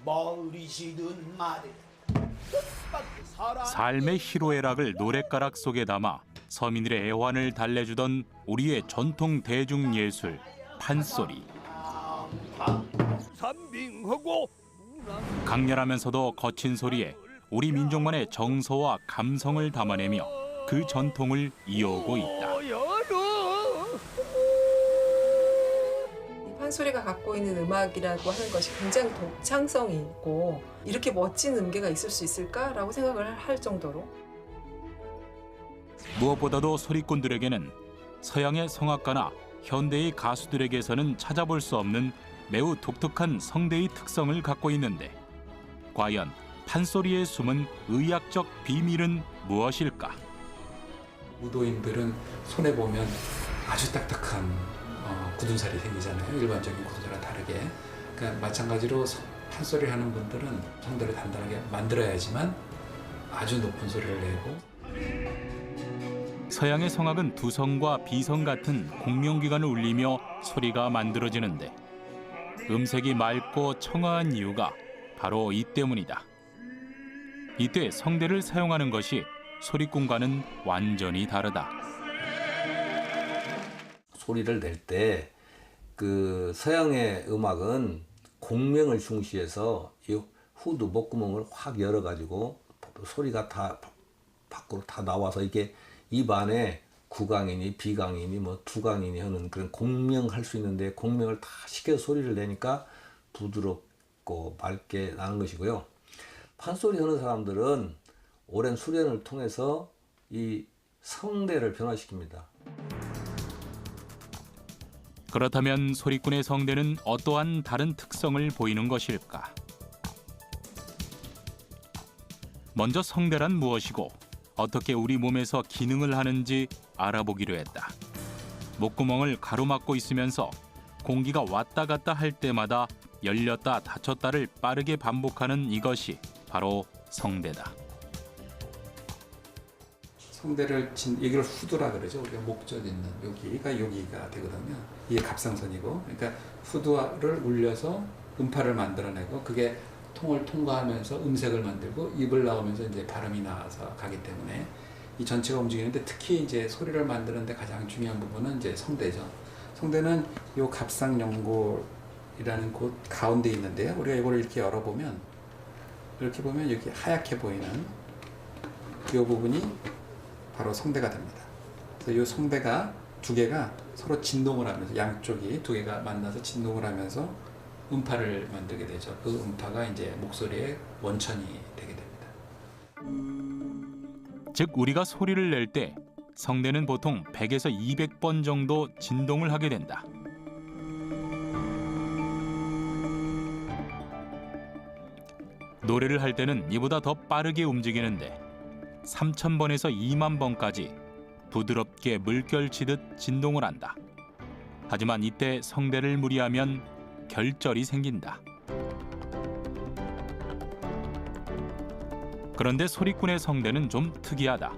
머리시든 마대 삶의 희로애락을 노랫가락 속에 담아 서민들의 애환을 달래주던 우리의 전통 대중예술 판소리. 강렬하면서도 거친 소리에 우리 민족만의 정서와 감성을 담아내며 그 전통을 이어오고 있다. 판소리가 갖고 있는 음악이라고 하는 것이 굉장히 독창성이 있고 이렇게 멋진 음계가 있을 수 있을까라고 생각을 할 정도로 무엇보다도 소리꾼들에게는 서양의 성악가나 현대의 가수들에게서는 찾아볼 수 없는 매우 독특한 성대의 특성을 갖고 있는데 과연 판소리의 숨은 의학적 비밀은 무엇일까? 무도인들은 손에 보면 아주 딱딱한 굳은살이 생기잖아요. 일반적인 굳은살과 다르게. 그러니까 마찬가지로 판소리 하는 분들은 성대를 단단하게 만들어야지만 아주 높은 소리를 내고. 서양의 성악은 두성과 비성 같은 공명기관을 울리며 소리가 만들어지는데 음색이 맑고 청아한 이유가 바로 이 때문이다. 이때 성대를 사용하는 것이 소리꾼과는 완전히 다르다. 소리를 낼 때 그 서양의 음악은 공명을 중시해서 이 후두 목구멍을 확 열어가지고 소리가 다 밖으로 다 나와서 이게 입 안에 구강이니 비강이니 뭐 두강이니 하는 그런 공명할 수 있는데 공명을 다 시켜서 소리를 내니까 부드럽고 맑게 나는 것이고요. 판소리 하는 사람들은 오랜 수련을 통해서 이 성대를 변화시킵니다. 그렇다면 소리꾼의 성대는 어떠한 다른 특성을 보이는 것일까? 먼저 성대란 무엇이고 어떻게 우리 몸에서 기능을 하는지 알아보기로 했다. 목구멍을 가로막고 있으면서 공기가 왔다 갔다 할 때마다 열렸다 닫혔다를 빠르게 반복하는 이것이 바로 성대다. 성대를 여기를 후두라 그러죠. 우리가 목젖 있는 여기가 되거든요. 이게 갑상선이고, 그러니까 후두를 울려서 음파를 만들어내고 그게 통을 통과하면서 음색을 만들고 입을 나오면서 이제 발음이 나와서 가기 때문에 이 전체가 움직이는데 특히 이제 소리를 만드는데 가장 중요한 부분은 이제 성대죠. 성대는 이 갑상연골이라는 곳 가운데 있는데요. 우리가 이걸 이렇게 열어보면 이렇게 보면 여기 하얗게 보이는 이 부분이 바로 성대가 됩니다. 그래서 이 성대가 두 개가 서로 진동을 하면서 양쪽이 두 개가 만나서 진동을 하면서 음파를 만들게 되죠. 그 음파가 이제 목소리의 원천이 되게 됩니다. 즉 우리가 소리를 낼 때 성대는 보통 100에서 200번 정도 진동을 하게 된다. 노래를 할 때는 이보다 더 빠르게 움직이는데 3,000번에서 2만 번까지 부드럽게 물결치듯 진동을 한다. 하지만 이때 성대를 무리하면 결절이 생긴다. 그런데 소리꾼의 성대는 좀 특이하다.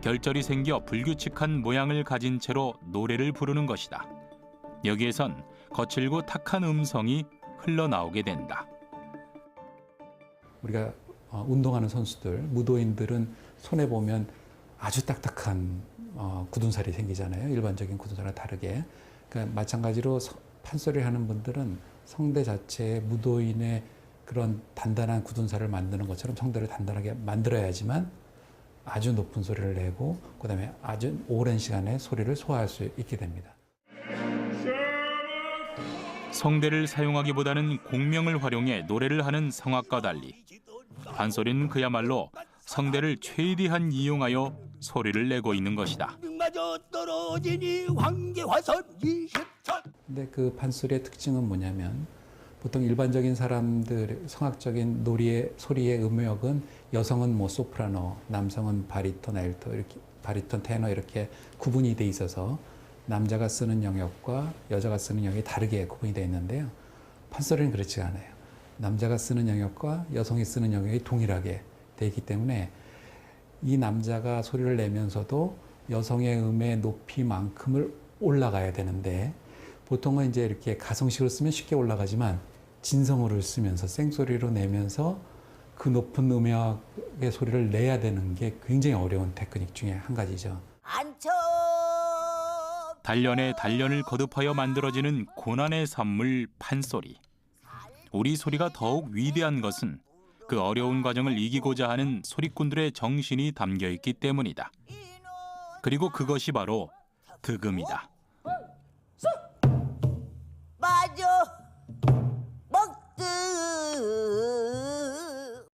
결절이 생겨 불규칙한 모양을 가진 채로 노래를 부르는 것이다. 여기에선 거칠고 탁한 음성이 흘러나오게 된다. 우리가 운동하는 선수들, 무도인들은 손에 보면 아주 딱딱한 굳은살이 생기잖아요. 일반적인 굳은살과 다르게. 그러니까 마찬가지로 판소리를 하는 분들은 성대 자체에 무도인의 그런 단단한 굳은살을 만드는 것처럼 성대를 단단하게 만들어야지만 아주 높은 소리를 내고 그다음에 아주 오랜 시간에 소리를 소화할 수 있게 됩니다. 성대를 사용하기보다는 공명을 활용해 노래를 하는 성악과 달리 판소리는 그야말로 성대를 최대한 이용하여 소리를 내고 있는 것이다. 근데 그 판소리의 특징은 뭐냐면 보통 일반적인 사람들 성악적인 소리의 음역은 여성은 뭐 소프라노, 남성은 바리톤, 알토 이렇게 바리톤, 테너 이렇게 구분이 돼 있어서 남자가 쓰는 영역과 여자가 쓰는 영역이 다르게 구분이 돼 있는데요. 판소리는 그렇지 않아요. 남자가 쓰는 영역과 여성이 쓰는 영역이 동일하게 돼 있기 때문에 이 남자가 소리를 내면서도 여성의 음의 높이만큼을 올라가야 되는데 보통은 이제 이렇게 가성식으로 쓰면 쉽게 올라가지만 진성어를 쓰면서 생소리로 내면서 그 높은 음역의 소리를 내야 되는 게 굉장히 어려운 테크닉 중에 한 가지죠. 단련에 단련을 거듭하여 만들어지는 고난의 산물 판소리. 우리 소리가 더욱 위대한 것은 그 어려운 과정을 이기고자 하는 소리꾼들의 정신이 담겨 있기 때문이다. 그리고 그것이 바로 득음이다. 맞아 먹듯